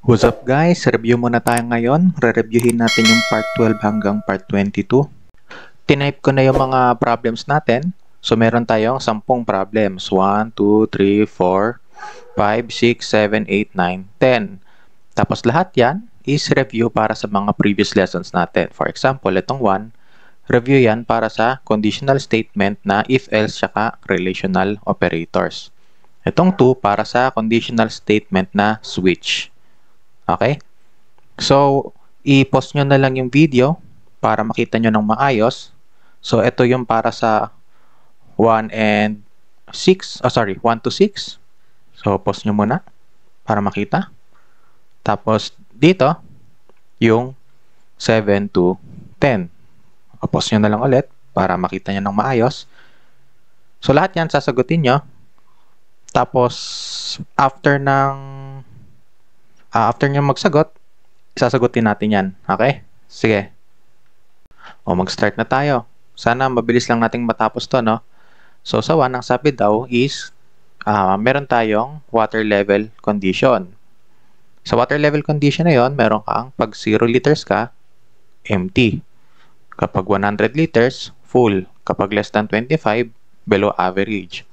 What's up guys? Review muna tayo ngayon. Re-reviewin natin yung part 12 hanggang part 22. Tinype ko na yung mga problems natin. So meron tayong 10 problems. 1, 2, 3, 4, 5, 6, 7, 8, 9, 10. Tapos lahat yan is review para sa mga previous lessons natin. For example, itong 1, review yan para sa conditional statement na if-else tsaka relational operators. Itong 2 para sa conditional statement na switch. Okay? So, i-pause nyo na lang yung video para makita nyo ng maayos. So, ito yung para sa 1 and 6. 1 to 6. So, pause nyo muna para makita. Tapos, dito, yung 7 to 10. Pause nyo na lang ulit para makita nyo ng maayos. So, lahat yan sasagutin nyo. Tapos, after nyo magsagot, sasagutin natin yan. Okay? Sige. O, mag-start na tayo. Sana mabilis lang nating matapos to, no? So, sa 1, ang sabi daw is, meron tayong water level condition. Sa water level condition na yon, meron kang pag 0 liters ka, empty. Kapag 100 liters, full. Kapag less than 25, below average.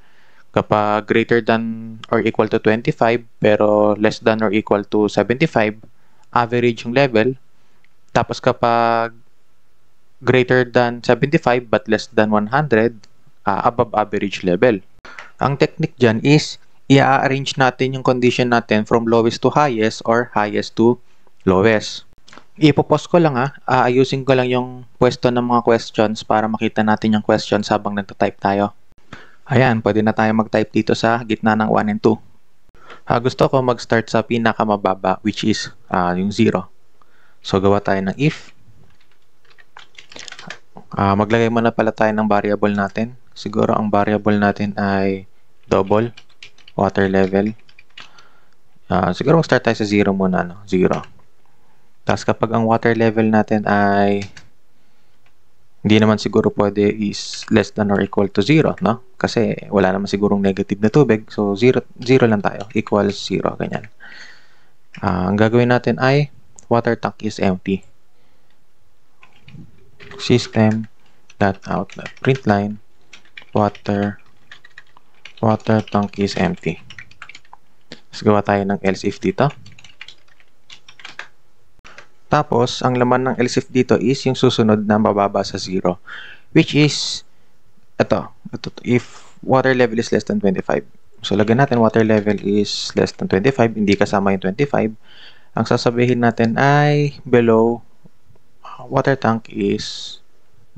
Kapag greater than or equal to 25 pero less than or equal to 75, average yung level. Tapos kapag greater than 75 but less than 100, above average level. Ang technique dyan is i-arrange natin yung condition natin from lowest to highest or highest to lowest. Ipopause ko lang ayusin ko lang yung pwesto ng mga questions para makita natin yung questions habang nagtatype tayo. Ayan, pwede na tayo mag-type dito sa gitna ng 1 and 2. Gusto ko mag-start sa pinakamababa, which is yung 0. So, gawa tayo ng if. Maglagay muna pala tayo ng variable natin. Siguro ang variable natin ay double water level. Siguro mag-start tayo sa 0 muna, 0. Tapos kapag ang water level natin ay hindi naman siguro pwede is less than or equal to 0, no? Kasi wala naman sigurong negative na tubig. So, 0 lang tayo. Equals 0, ganyan. Ang gagawin natin ay water tank is empty. System.out.println water tank is empty. Tapos gawa tayo ng else if dito. Tapos, ang laman ng else if dito is yung susunod na mababa sa 0. Which is, ito, if water level is less than 25. So, lagyan natin water level is less than 25. Hindi kasama yung 25. Ang sasabihin natin ay below, water tank is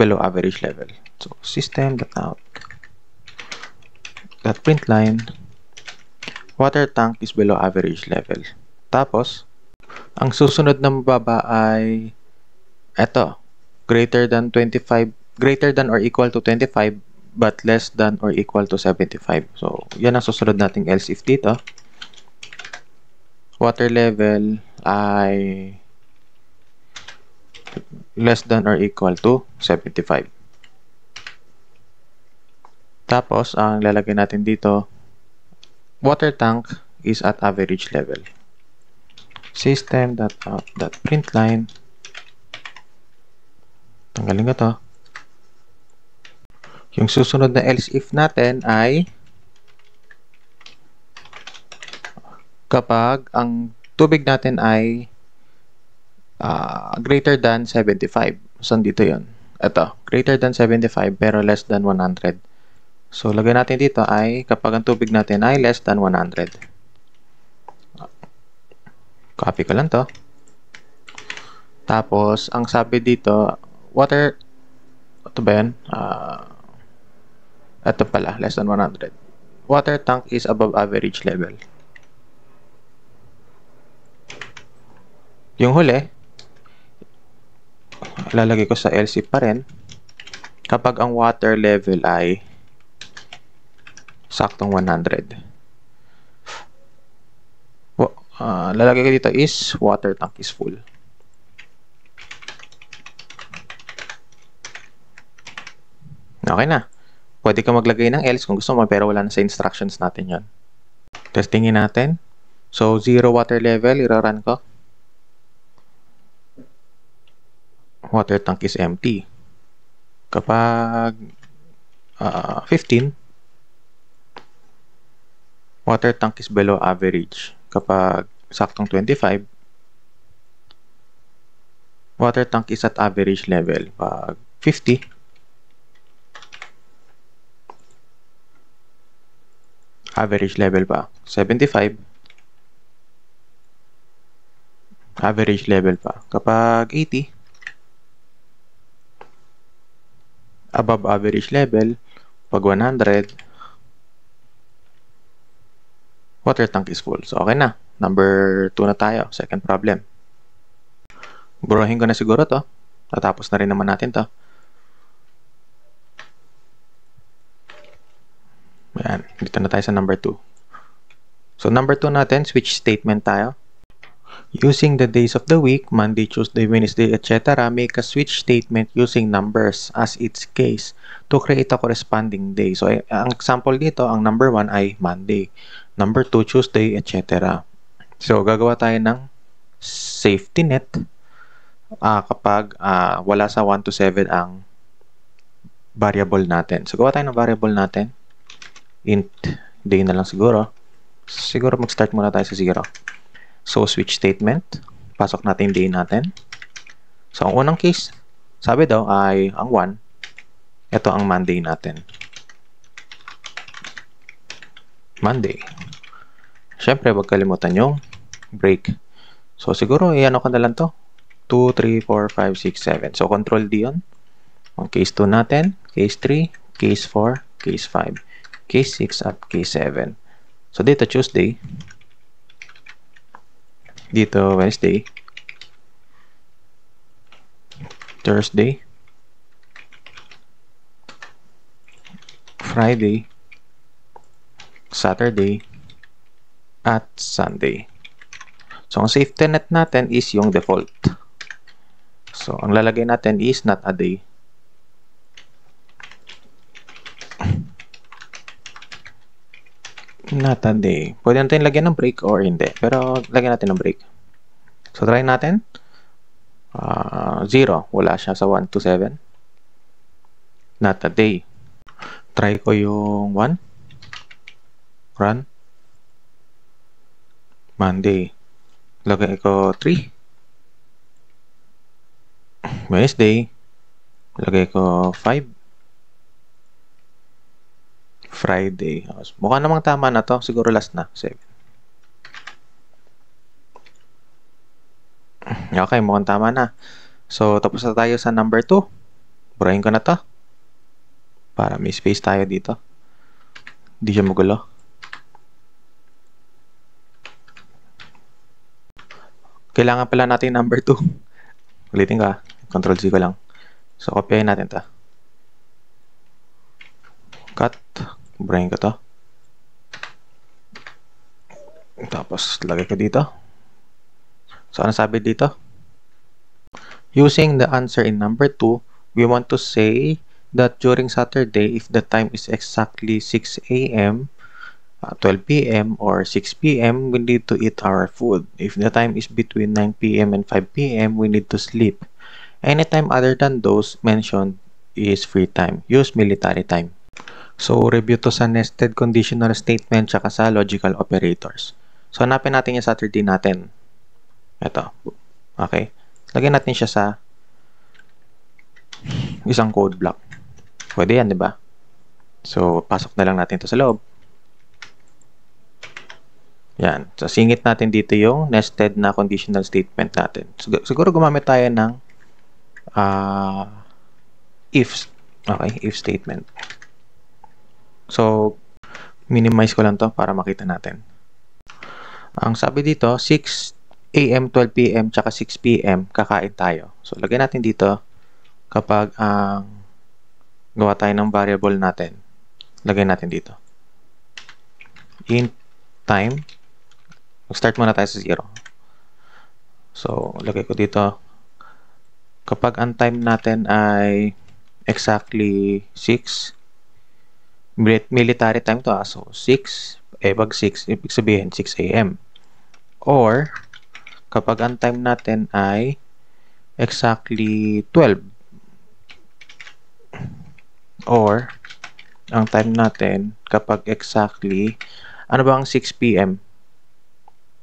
below average level. So, system.out.println water tank is below average level. Tapos, ang susunod na mababa ay eto, greater than or equal to 25 but less than or equal to 75. So, yan ang susunod nating else if dito. Water level ay less than or equal to 75. Tapos, ang lalagay natin dito, water tank is at average level. System.out.println tanggalin ko to. Yung susunod na else if natin ay kapag ang tubig natin ay greater than 75. Saan dito yun? Ito, greater than 75 pero less than 100. So, lagay natin dito ay kapag ang tubig natin ay less than 100. Copy ko lang to. Tapos, ang sabi dito, water, ito ba yan? Ito pala, less than 100. Water tank is above average level. Yung huli, lalagay ko sa else if pa rin. Kapag ang water level ay saktong 100. Lalagay ko dito is water tank is full. Okay na. Pwede ka maglagay ng else kung gusto mo pero wala na sa instructions natin yon. Testingin natin. So, 0 water level, iraran ko. Water tank is empty. Kapag 15, water tank is below average. Kapag saktong 25, water tank is at average level. Pag 50, average level pa. 75, average level pa. Kapag 80, above average level. Pag 100, water tank is full. So, okay na. Number 2 na tayo. Second problem. Burahin ko na siguro to. Tatapos na rin naman natin to. Ayan. Dito na tayo sa number 2. So, number 2 natin, switch statement tayo. Using the days of the week, Monday, Tuesday, Wednesday, etc., make a switch statement using numbers as its case to create a corresponding day. So, ang example dito, ang number 1 ay Monday. Number 2, Tuesday, etc. So, gagawa tayo ng safety net kapag wala sa 1 to 7 ang variable natin. So, gawa tayo ng variable natin. Int day na lang siguro. Siguro mag-start muna tayo sa 0. So, switch statement. Pasok natin yung day natin. So, ang unang case, sabi daw ay ang 1. Ito ang Monday natin. Monday. Siyempre, wag kalimutan yung break. So, siguro, i-ano ka na lang to. 2, 3, 4, 5, 6, 7. So, control D yun. Ang case 2 natin, case 3, case 4, case 5, case 6, at case 7. So, dito Tuesday. Dito Wednesday. Thursday. Friday. Saturday. At Sunday. So, ang safety net natin is yung default. So, ang lalagay natin is not a day. Not a day. Pwede natin lagyan ng break or hindi. Pero, lagyan natin ng break. So, try natin. 0. Wala siya sa 1 to 7. Not a day. Try ko yung 1. Run. Monday. Lagay ko 3. Wednesday. Lagay ko 5. Friday. Mukha namang tama na to. Siguro last na. 7. Okay, mukhang tama na. So, tapos na tayo sa number 2. Burahin ko na to. Para may space tayo dito. Hindi siya magulo. Kailangan pala natin number 2. Ulitin ka. Control C ko lang. So, copyahin natin to. Cut. Burahin ko to. Tapos, lagay ko dito. So, ano sabi dito? Using the answer in number 2, we want to say that during Saturday, if the time is exactly 6 a.m., 12 p.m., or 6 p.m., we need to eat our food. If the time is between 9 p.m. and 5 p.m., we need to sleep. Anytime other than those mentioned is free time. Use military time. So, review to sa nested conditional statement tsaka sa logical operators. So, hanapin natin yung Saturday natin. Ito. Okay. Lagyan natin siya sa isang code block. Pwede yan, di ba? So, pasok na lang natin ito sa loob. Yan. So, singit natin dito yung nested na conditional statement natin. Siguro gumamit tayo ng if. Okay, if statement. So, minimize ko lang to para makita natin. Ang sabi dito, 6 a.m., 12 p.m., tsaka 6 p.m., kakain tayo. So, lagyan natin dito kapag gawa tayo ng variable natin. Lagyan natin dito. Int time. Mag-start muna tayo sa 0. So, lagay ko dito. Kapag ang time natin ay exactly 6, military time to. So, 6, pag 6, ibig sabihin 6 a.m. or kapag ang time natin ay exactly 12 or ang time natin kapag exactly ano ba ang 6 p.m.?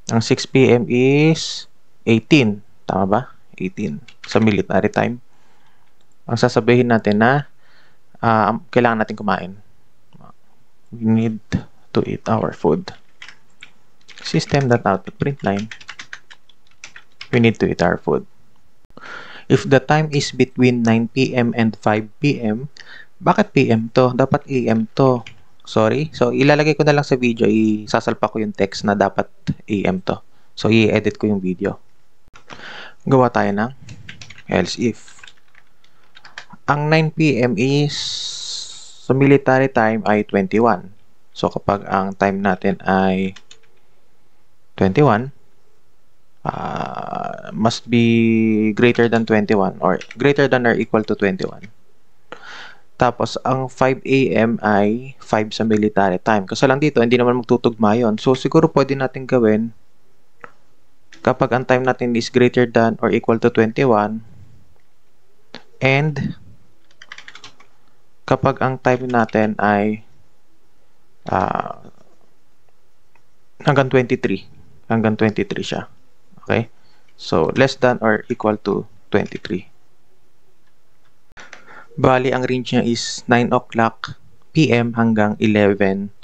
Ang 6 p.m. is 18. Tama ba? 18 sa military time. Ang sasabihin natin na kailangan natin kumain. We need to eat our food. System.out.println. We need to eat our food. If the time is between 9 p.m. and 5 p.m., bakit p.m. to? Dapat a.m. to. Sorry. So, ilalagay ko na lang sa video. Isasalpa ko yung text na dapat a.m. to. So, i-edit ko yung video. Gawa tayo ng else if. Ang 9 p.m. is sa military time ay 21. So, kapag ang time natin ay 21, must be greater than 21 or greater than or equal to 21. Tapos, ang 5 a.m. ay 5 sa military time. Kasi lang dito, hindi naman magtutugma yun. So, siguro pwede natin gawin kapag ang time natin is greater than or equal to 21 and kapag ang time natin ay hanggang 23. Hanggang 23 siya. Okay? So, less than or equal to 23. Bali, ang range niya is 9 o'clock p.m. hanggang 11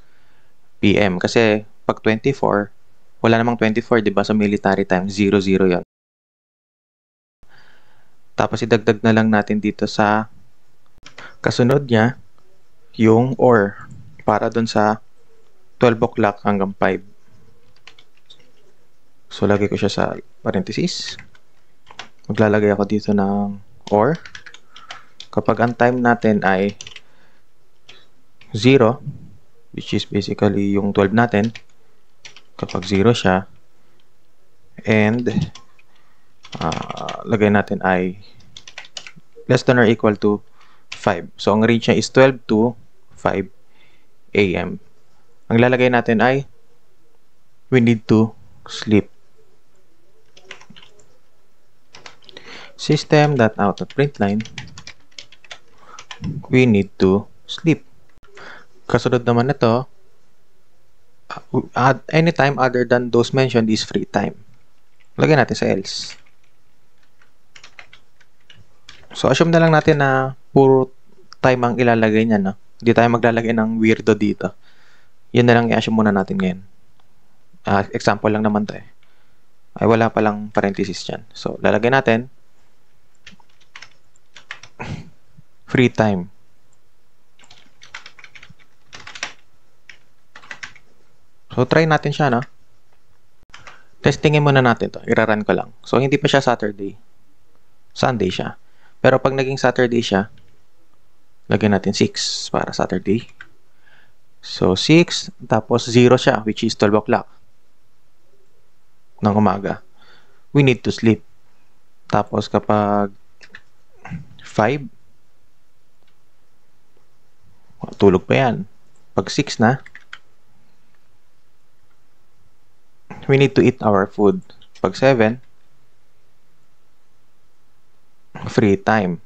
p.m. Kasi, pag 24, wala namang 24, di ba? Sa military time, 00 yon. Tapos, idagdag na lang natin dito sa kasunod niya, yung or, para dun sa 12 o'clock hanggang 5. So, lagay ko siya sa parenthesis. Maglalagay ako dito ng or. Kapag ang time natin ay 0, which is basically yung 12 natin, kapag 0 siya, and lagay natin ay less than or equal to 5. So, ang range niya is 12 to 5 a.m. Ang lalagay natin ay we need to sleep. System.out.println, we need to sleep. Kasunod naman ito, any time other than those mentioned is free time. Lagyan natin sa else. So, assume na lang natin na puro time ang ilalagay niya, no? Hindi tayo maglalagay ng weirdo dito. Yun na lang i-assume muna natin ngayon. Example lang naman to eh. Ay, wala palang parenthesis dyan. So, lalagay natin free time. So, try natin siya, no? Testingin muna natin to. Ira-run ko lang. So, hindi pa siya Saturday. Sunday siya. Pero pag naging Saturday siya, lagyan natin 6 para Saturday. So, 6, tapos 0 siya, which is 12 o'clock ng umaga. We need to sleep. Tapos, kapag 5, tulog pa yan. Pag 6 na, we need to eat our food. Pag 7, free time.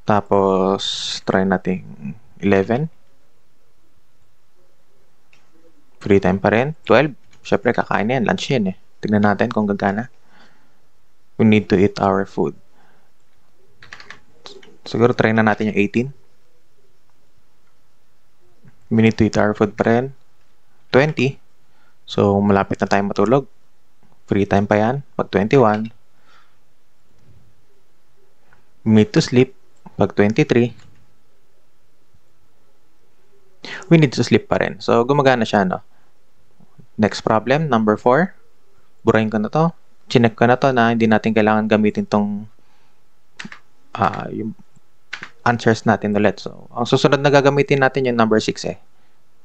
Tapos, try natin 11. Free time pa rin. 12. Siyempre, kakain yan. Lunch yan eh. Tignan natin kung gagana. We need to eat our food. Siguro, try na natin yung 18. We need to eat our food pa rin. 20. So, malapit na tayo matulog. Free time pa yan. Pag 21. We need to sleep. Pag 23. We need to sleep pa rin. So, gumagana siya, no? Next problem, number 4. Burahin ko na to. Chinek ko na to na hindi natin kailangan gamitin tong yung answers natin ulit. So, ang susunod na gagamitin natin yung number 6 eh.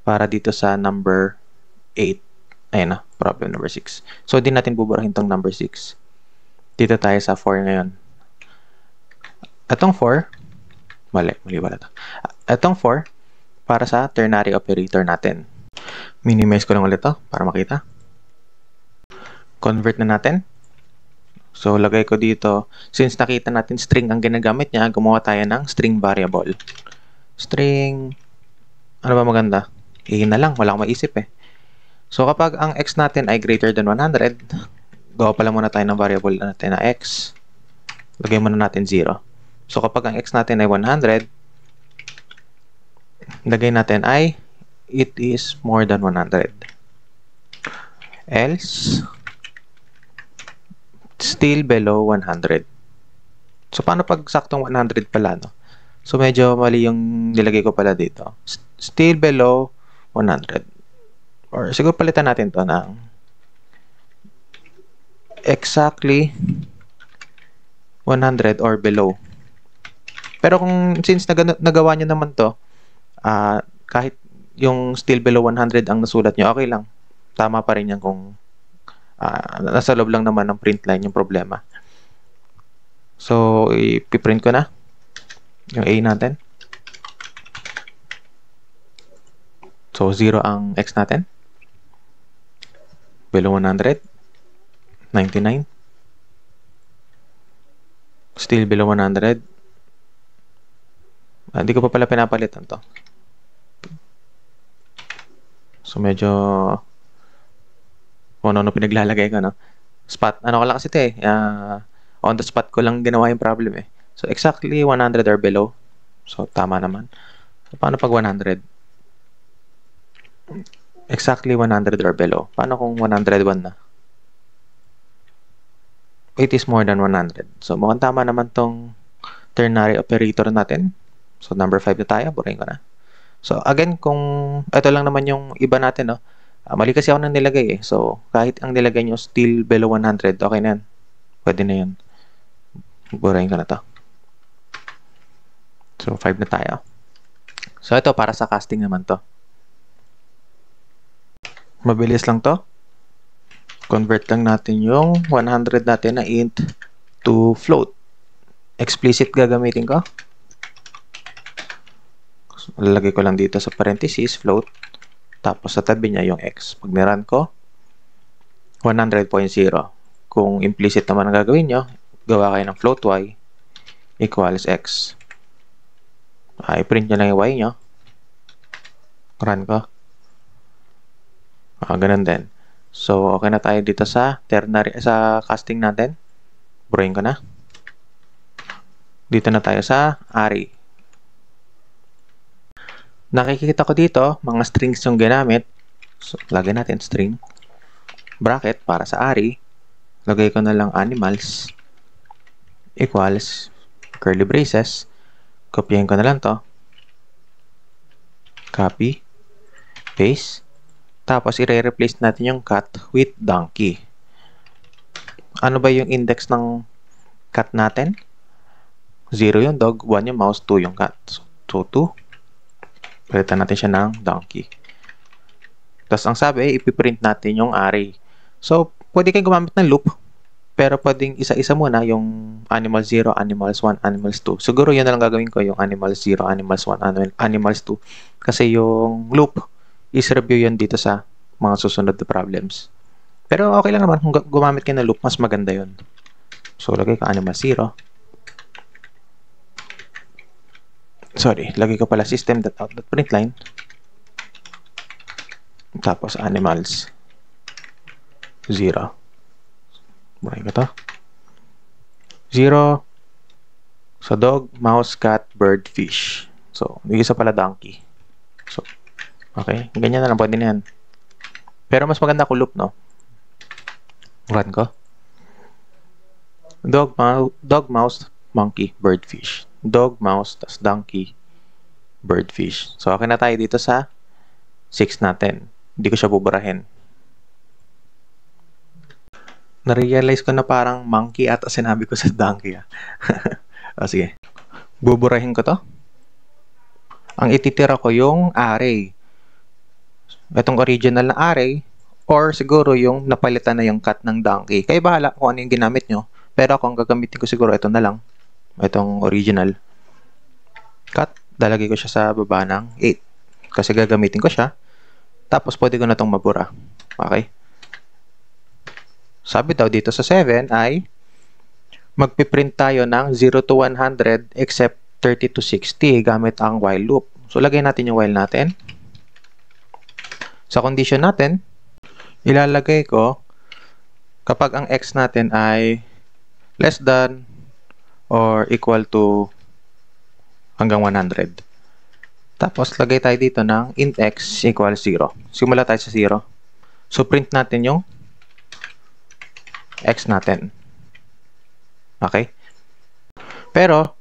Para dito sa number 8. Ayan na, problem number 6. So, hindi natin buburahin tong number 6. Dito tayo sa 4 ngayon. Itong 4, mali wala to. Itong 4, para sa ternary operator natin. Minimize ko lang ulit to para makita. convert na natin. So, lagay ko dito, since nakita natin string ang ginagamit niya, gumawa tayo ng string variable. String, ano ba maganda? A na lang, wala akong maisip eh. So, kapag ang x natin ay greater than 100, gawa pala muna tayo ng variable natin na x. Lagay muna natin 0. So, kapag ang x natin ay 100, lagay natin ay it is more than 100. Else, still below 100. So, paano pag saktong 100 pala, no? So, medyo mali yung nilagay ko pala dito. Still below 100. Or, siguro palitan natin to ng exactly 100 or below. Pero kung, since nagawa nyo naman to, kahit yung still below 100 ang nasulat nyo, okay lang. Tama pa rin yan kung nasa loob lang naman ng print line yung problema. So, ipiprint ko na yung A natin. So, 0 ang X natin. Below 100. 99. Still below 100. Hindi ko pa pala pinapalitan to. So, medyo kung ano pinaglalagay ko, no? Spot. Ano ko lang kasi ito eh. On the spot ko lang ginawa yung problem eh. So, exactly 100 or below. So, tama naman. So, paano pag 100? Exactly 100 or below. Paano kung 101 na? It is more than 100. So, mukhang tama naman tong ternary operator natin. So, number 5 na tayo. Burahin ko na. So, again, kung ito lang naman yung iba natin, no? Mali kasi ako nang nilagay eh. So, kahit ang nilagay nyo still below 100, okay na yan. Pwede na yun. Burahin ko na to. So, 5 na tayo. So, ito para sa casting naman to. Mabilis lang to. Convert lang natin yung 100 natin na int to float. Explicit gagamitin ko. So, lalagay ko lang dito sa parenthesis, float. Tapos sa tabi niya yung x. Pag niran ko, 100.0. Kung implicit naman ang gagawin nyo, gawa kayo ng float y equals x. I-print nyo lang yung y nyo. Run ko. Ganun din. So, okay na tayo dito sa ternary, sa casting natin. Burahin ko na. Dito na tayo sa array. Nakikita ko dito, mga strings yung ginamit. So, lagay natin string. Bracket para sa array. Lagay ko na lang animals equals curly braces. Kopyahin ko na lang to. Copy. Paste. Tapos, i-replace natin yung cat with donkey. Ano ba yung index ng cat natin? 0 yung dog, 1 yung mouse, 2 yung cat. So, 2. Palitan natin siya ng donkey. Tapos, ang sabi, ipiprint natin yung array. So, pwede kayong gumamit ng loop. Pero pwedeng isa-isa muna yung animals 0, animals 1, animals 2. Siguro yun na lang gagawin ko, yung animals 0, animals 1, animals 2. Kasi yung loop is review yun dito sa mga susunod na problems. Pero okay lang naman kung gumamit kayo ng loop, mas maganda yun. So, lagay ko animal 0. Sorry, lagay ko pala system.out.println. Tapos animals 0. Burahin ko to. 0 sa dog, mouse, cat, bird, fish. So, yung isa pala donkey. So, okay, ganyan na lang, pwede na yan. Pero mas maganda kung loop, no? Run ko. Dog, mouse, monkey, bird, fish. Dog, mouse, tas donkey, bird, fish. So, okay na tayo dito sa 6 natin. Hindi ko siya buburahin. Na-realize ko na parang monkey at sinabi ko sa donkey. O, sige. Buburahin ko to. Ang ititira ko yung array. Itong original na array or siguro yung napalitan na yung cat ng donkey. Kayo bahala kung ano yung ginamit nyo. Pero ako ang gagamitin ko siguro ito na lang. Itong original. Cat. Lalagay ko siya sa baba ng 8. Kasi gagamitin ko siya. Tapos pwede ko na itong mabura. Okay? Sabi daw dito sa 7 ay magpiprint tayo ng 0 to 100 except 30 to 60 gamit ang while loop. So, lagay natin yung while natin. Sa condition natin, ilalagay ko kapag ang x natin ay less than or equal to hanggang 100. Tapos, lagay tayo dito ng int x equals 0. Simula tayo sa 0. So, print natin yung x natin. Okay? Pero,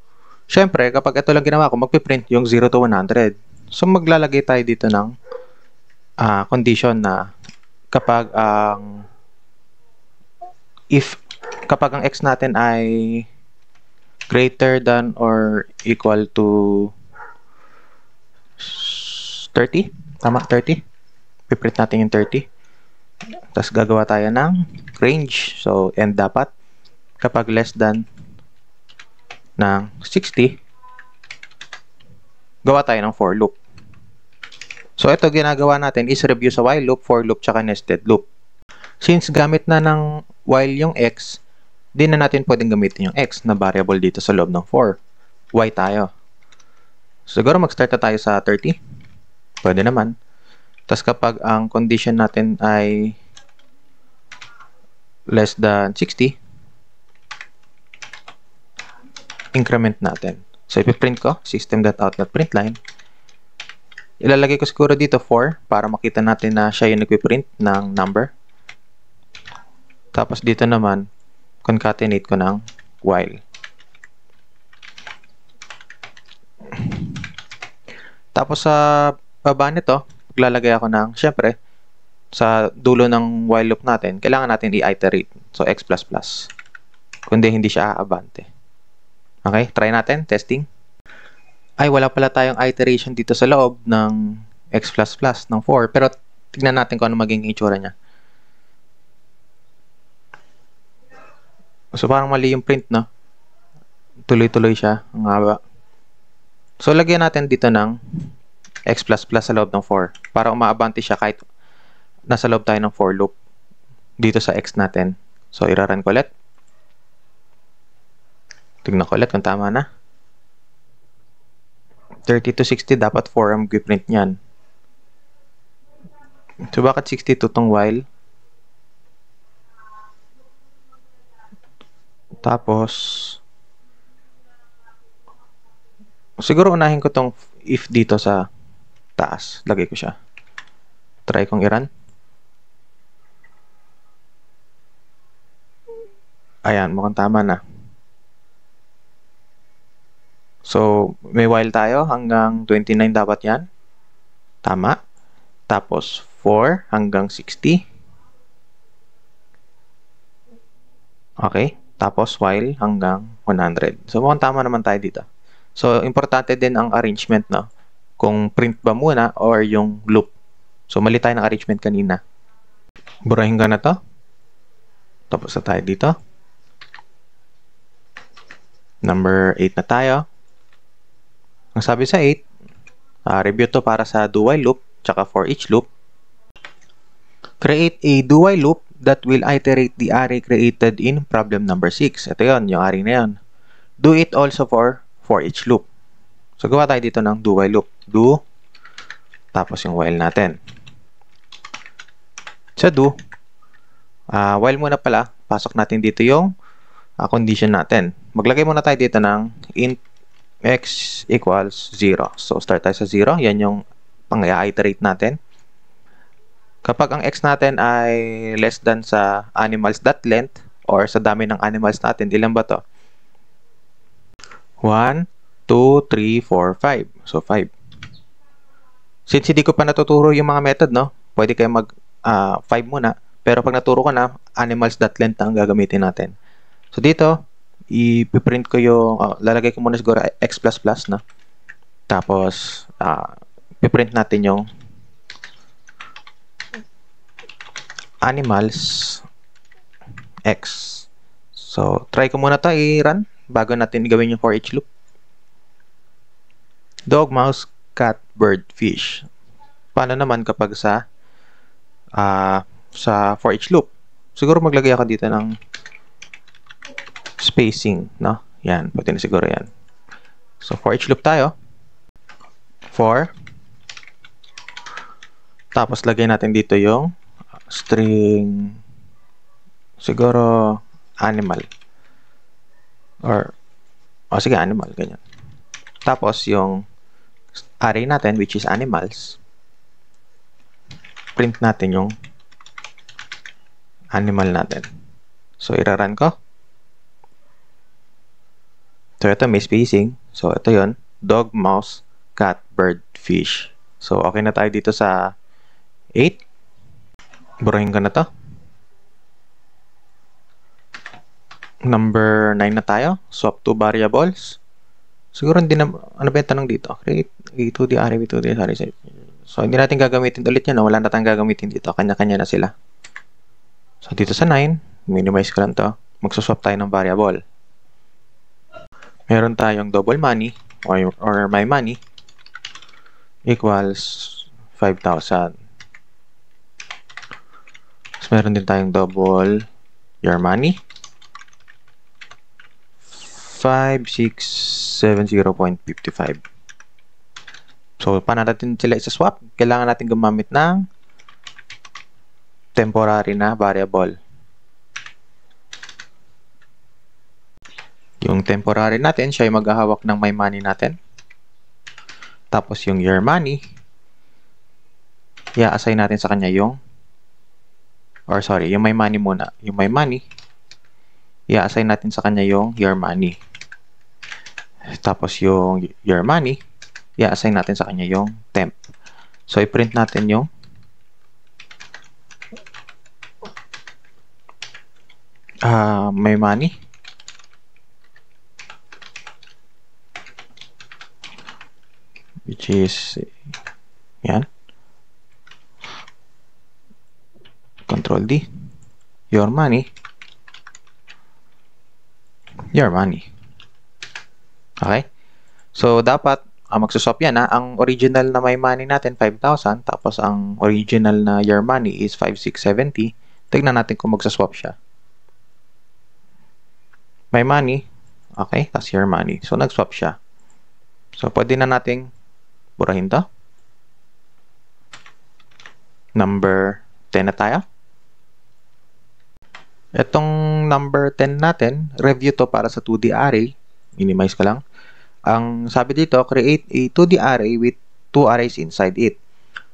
syempre, kapag ito lang ginawa ko, magpiprint yung 0 to 100. So, maglalagay tayo dito ng condition na kapag kapag ang x natin ay greater than or equal to 30. Tama, 30. Piprint natin yung 30. Tapos gagawa tayo ng range. So, end dapat. Kapag less than ng 60, gawa tayo ng for loop. So, ito ginagawa natin is review sa while loop, for loop, tsaka nested loop. Since gamit na ng while yung x, di na natin pwedeng gamitin yung x na variable dito sa loob ng for. Y tayo. Siguro mag-start na tayo sa 30. Pwede naman. Tapos kapag ang condition natin ay less than 60, increment natin. So, ipiprint ko, system.out.println. Ilalagay ko siguro dito 4 para makita natin na siya yung nagpiprint ng number. Tapos dito naman, concatenate ko ng while. Tapos sa baba nito, maglalagay ako ng, syempre, sa dulo ng while loop natin, kailangan natin i-iterate. So, x++. Kundi hindi siya aabante. Okay, try natin, testing. Ay, wala pala tayong iteration dito sa loob ng x++ ng 4. Pero, tignan natin kung ano maging itsura niya. So, parang mali yung print, no? Tuloy-tuloy siya. Ang haba. So, lagyan natin dito ng x++ sa loob ng 4 para umaabante siya kahit nasa loob tayo ng for loop dito sa x natin. So, iraran ko ulit. Tignan ko ulit kung tama na. 30 to 60, dapat 4 ang print niyan. So, bakit 62 tong while? Tapos, siguro unahin ko tong if dito sa taas. Lagay ko siya. Try kong i-run. Ayan, mukhang tama na. So, may while tayo. Hanggang 29 dapat yan. Tama. Tapos, 4 hanggang 60. Okay. Tapos, while hanggang 100. So, mukhang tama naman tayo dito. So, importante din ang arrangement, no? Kung print ba muna or yung loop. So, mali tayo ng arrangement kanina. Burahin ka na to. Tapos na tayo dito. Number 8 na tayo. Ang sabi sa 8, review to para sa do while loop tsaka for each loop. Create a do while loop that will iterate the array created in problem number 6. Ito yon, yung array na yon. Do it also for each loop. So, gawa tayo dito ng do while loop. Do, tapos yung while natin. Sa do, while muna pala, pasok natin dito yung condition natin. Maglagay muna tayo dito ng int x equals 0. So, start tayo sa 0. Yan yung pang-iterate natin. Kapag ang x natin ay less than sa animals.length or sa dami ng animals natin, ilan ba to? 1, 2, 3, 4, 5. So, 5. Since hindi ko pa natuturo yung mga method, no? Pwede kayo mag 5 muna. Pero pag naturo ko na, animals.length ang gagamitin natin. So, dito, ipiprint ko yung, lalagay ko muna siguro x++, no? Tapos, ipiprint natin yung animals x. So, try ko muna to i-run bago natin gawin yung for each loop. Dog, mouse, cat, bird, fish. Paano naman kapag sa for each loop? siguro maglagay ako dito ng spacing, no? Yan, pwede na siguro yan. So, for each loop tayo. For. Tapos, lagay natin dito yung string, siguro, animal. Or, sige, animal, ganyan. Tapos, yung array natin, which is animals, print natin yung animal natin. So, iraran ko. So, ito may spacing. So, ito yon, dog, mouse, cat, bird, fish. So, okay na tayo dito sa 8. Burahin ko na to. Number 9 na tayo. Swap two variables. Siguro hindi na, ano ba yung tanong dito? Create a2D array with 2D array. So, hindi natin gagamitin ulit yan. No? Wala na tayong gagamitin dito. Kanya-kanya na sila. So, dito sa 9, minimize ko lang to. Magsuswap tayo ng variable. Meron tayong double money or my money equals 5,000. So, meron din tayong double your money 5670.55. So, paano natin sila isa-swap? Kailangan natin gumamit ng temporary na variable. Yung temporary natin, siya yung maghahawak ng my money natin. Tapos yung your money, i-assign natin sa kanya yung, yung my money muna. Yung my money, i-assign natin sa kanya yung your money. Tapos yung your money, i-assign natin sa kanya yung temp. So, i-print natin yung my money. Which is, yan. Control D. Your money. Your money. Okay? So, dapat, magsuswap yan, ha? Ang original na my money natin, 5,000. Tapos, ang original na your money is 5,670. Tignan natin kung magsuswap siya. My money. Okay? Tapos your money. So, nagswap siya. So, pwede na nating burahin to. Number 10 na tayo. Itong number 10 natin, review to para sa 2D array. Minimize ko lang. Ang sabi dito, create a 2D array with 2 arrays inside it.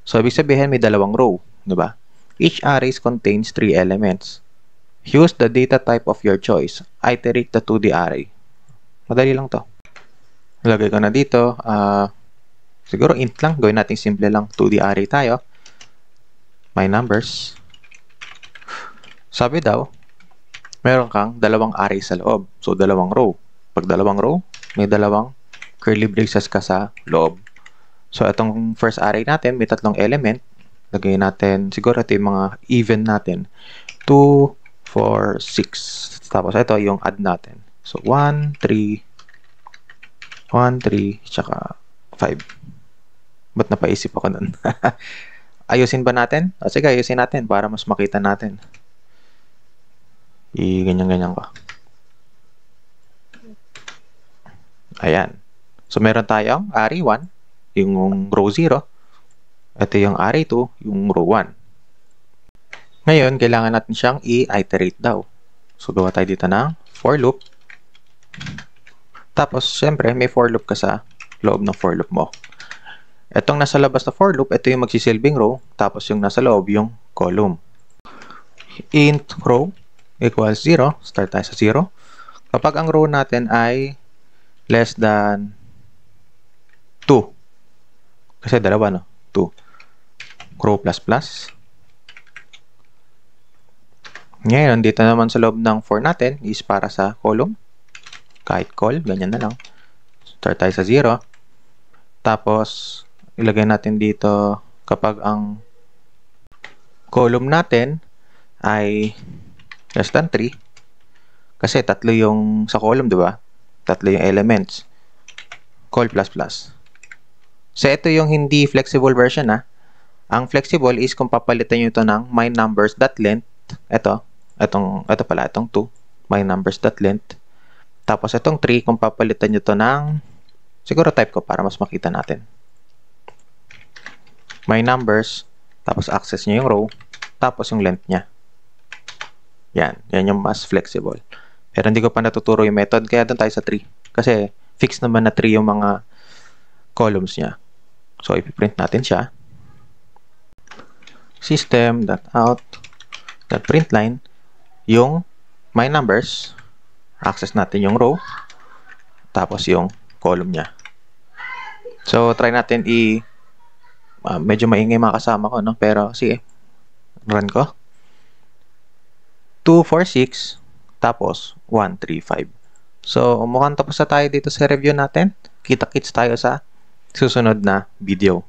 So, ibig sabihin may dalawang row. Diba? Each array contains 3 elements. Use the data type of your choice. Iterate the 2D array. Madali lang to. Lagay ko na dito. Siguro int lang. Gawin natin simple lang. 2D array tayo. My numbers. Sabi daw, meron kang dalawang array sa loob. So, dalawang row. Pag dalawang row, may dalawang curly braces ka sa loob. So, itong first array natin, may tatlong element. Lagay natin, siguro ito yung mga even natin. 2, 4, 6. Tapos, ito yung add natin. So, 1, 3, tsaka 5. Ba't napaisip ako nun? Ayusin ba natin? O sige, ayusin natin para mas makita natin. I-ganyan-ganyan ko. Ayan. So, meron tayong array 1, yung row 0. Ito yung array 2, yung row 1. Ngayon, kailangan natin siyang i-iterate daw. So, gawa tayo dito ng for loop. Tapos, syempre, may for loop ka sa loob ng for loop mo. Itong nasa labas na for loop, ito yung magsisilbing row. Tapos, yung nasa loob, yung column. Int row equals 0. Start tayo sa 0. Kapag ang row natin ay less than 2. Kasi dalawa, no? 2. Row plus plus. Ngayon, dito naman sa loob ng for natin is para sa column. Kahit call, ganyan na lang. Start tayo sa 0. Tapos, ilagay natin dito kapag ang column natin ay less than 3. Kasi tatlo yung sa column, di ba? Tatlo yung elements. Call plus plus. So, ito yung hindi flexible version, ha? Ang flexible is kung papalitan nyo ito ng my numbers.length. Ito. Itong 2, myNumbers.length. Tapos itong 3, kung papalitan nyo to ng, siguro type ko para mas makita natin. myNumbers, tapos access nyo yung row, tapos yung length niya. Yan yung mas flexible. Pero hindi ko pa natuturo yung method, kaya doon tayo sa 3. Kasi fixed naman na 3 yung mga columns niya. So, ipiprint natin siya. System.out.println yung myNumbers, access natin yung row, tapos yung column niya. So, try natin medyo maingay mga kasama ko, no? Pero, sige. Run ko. 2, 4, 6, tapos 1, 3, 5. So, mukhang tapos na tayo dito sa review natin. Kita-kits tayo sa susunod na video.